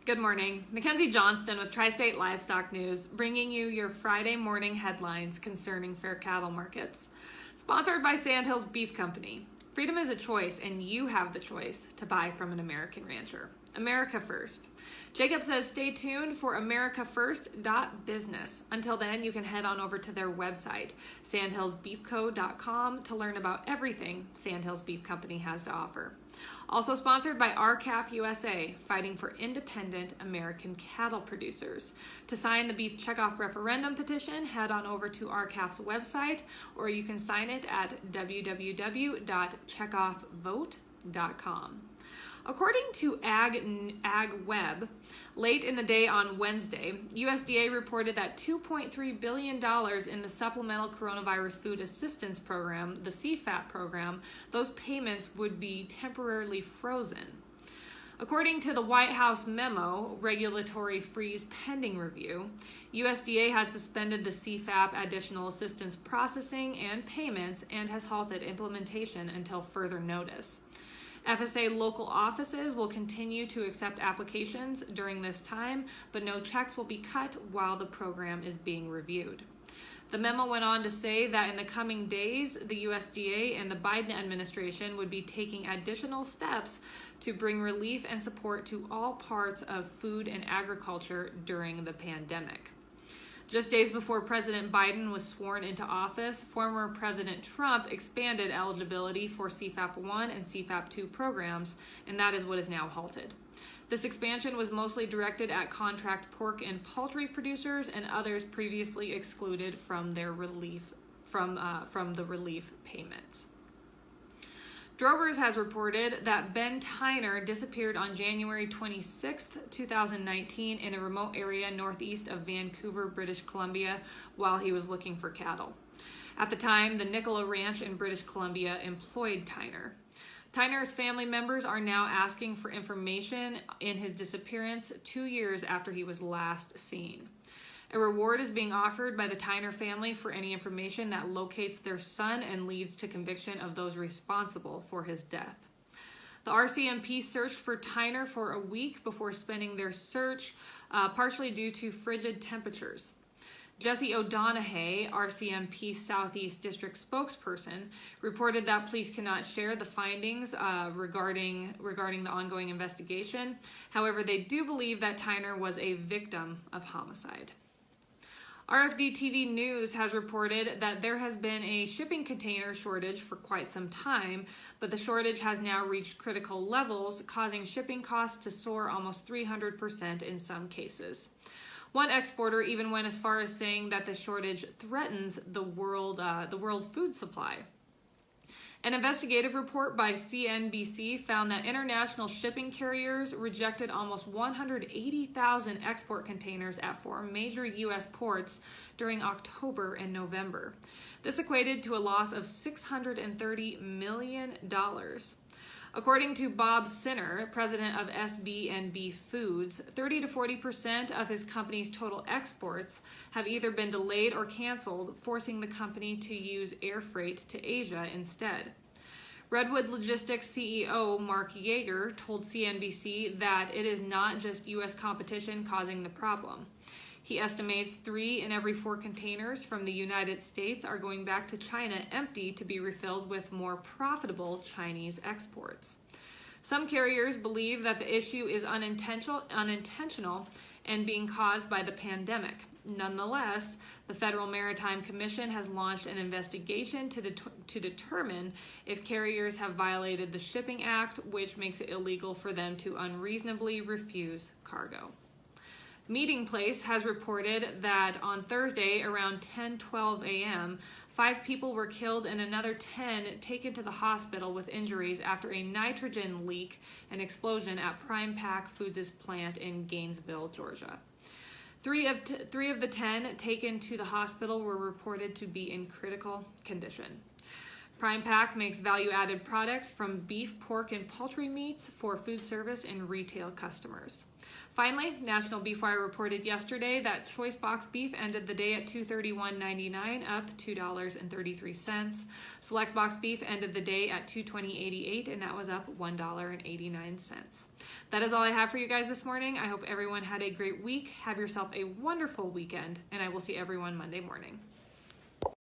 Good morning. Mackenzie Johnston with Tri-State Livestock News, bringing you your Friday morning headlines concerning fair cattle markets. Sponsored by Sandhills Beef Company. Freedom is a choice, and you have the choice to buy from an American rancher. America First. Jacob says stay tuned for americafirst.business. Until then, you can head on over to their website, sandhillsbeefco.com, to learn about everything Sandhills Beef Company has to offer. Also sponsored by RCAF USA, fighting for independent American cattle producers. To sign the beef checkoff referendum petition, head on over to RCAF's website, or you can sign it at www.checkoffvote.com. According to AgWeb, late in the day on Wednesday, USDA reported that $2.3 billion in the Supplemental Coronavirus Food Assistance Program, the CFAP program, those payments would be temporarily frozen. According to the White House memo, Regulatory Freeze Pending Review, USDA has suspended the CFAP additional assistance processing and payments and has halted implementation until further notice. FSA local offices will continue to accept applications during this time, but no checks will be cut while the program is being reviewed. The memo went on to say that in the coming days, the USDA and the Biden administration would be taking additional steps to bring relief and support to all parts of food and agriculture during the pandemic. Just days before President Biden was sworn into office, former President Trump expanded eligibility for CFAP 1 and CFAP 2 programs, and that is what is now halted. This expansion was mostly directed at contract pork and poultry producers and others previously excluded from their relief from the relief payments. Drovers has reported that Ben Tyner disappeared on January 26, 2019 in a remote area northeast of Vancouver, British Columbia, while he was looking for cattle. At the time, the Nicola Ranch in British Columbia employed Tyner. Tyner's family members are now asking for information in his disappearance 2 years after he was last seen. A reward is being offered by the Tyner family for any information that locates their son and leads to conviction of those responsible for his death. The RCMP searched for Tyner for a week before suspending their search, partially due to frigid temperatures. Jesse O'Donoghue, RCMP Southeast District spokesperson, reported that police cannot share the findings regarding the ongoing investigation. However, they do believe that Tyner was a victim of homicide. RFD TV News has reported that there has been a shipping container shortage for quite some time, but the shortage has now reached critical levels, causing shipping costs to soar almost 300% in some cases. One exporter even went as far as saying that the shortage threatens the world food supply. An investigative report by CNBC found that international shipping carriers rejected almost 180,000 export containers at 4 major U.S. ports during October and November. This equated to a loss of $630 million. According to Bob Sinner, president of SB&B Foods, 30 to 40% of his company's total exports have either been delayed or canceled, forcing the company to use air freight to Asia instead. Redwood Logistics CEO Mark Yeager told CNBC that it is not just U.S. competition causing the problem. He estimates 3 in every 4 containers from the United States are going back to China empty to be refilled with more profitable Chinese exports. Some carriers believe that the issue is unintentional and being caused by the pandemic. Nonetheless, the Federal Maritime Commission has launched an investigation to determine if carriers have violated the Shipping Act, which makes it illegal for them to unreasonably refuse cargo. Meeting Place has reported that on Thursday around 10:12 a.m., 5 people were killed and another 10 taken to the hospital with injuries after a nitrogen leak and explosion at Prime Pack Foods' plant in Gainesville, Georgia. Three of the 10 taken to the hospital were reported to be in critical condition. Prime Pack makes value-added products from beef, pork, and poultry meats for food service and retail customers. Finally, National Beef Wire reported yesterday that choice box beef ended the day at $231.99, up $2.33. Select box beef ended the day at $220.88, and that was up $1.89. That is all I have for you guys this morning. I hope everyone had a great week. Have yourself a wonderful weekend, and I will see everyone Monday morning.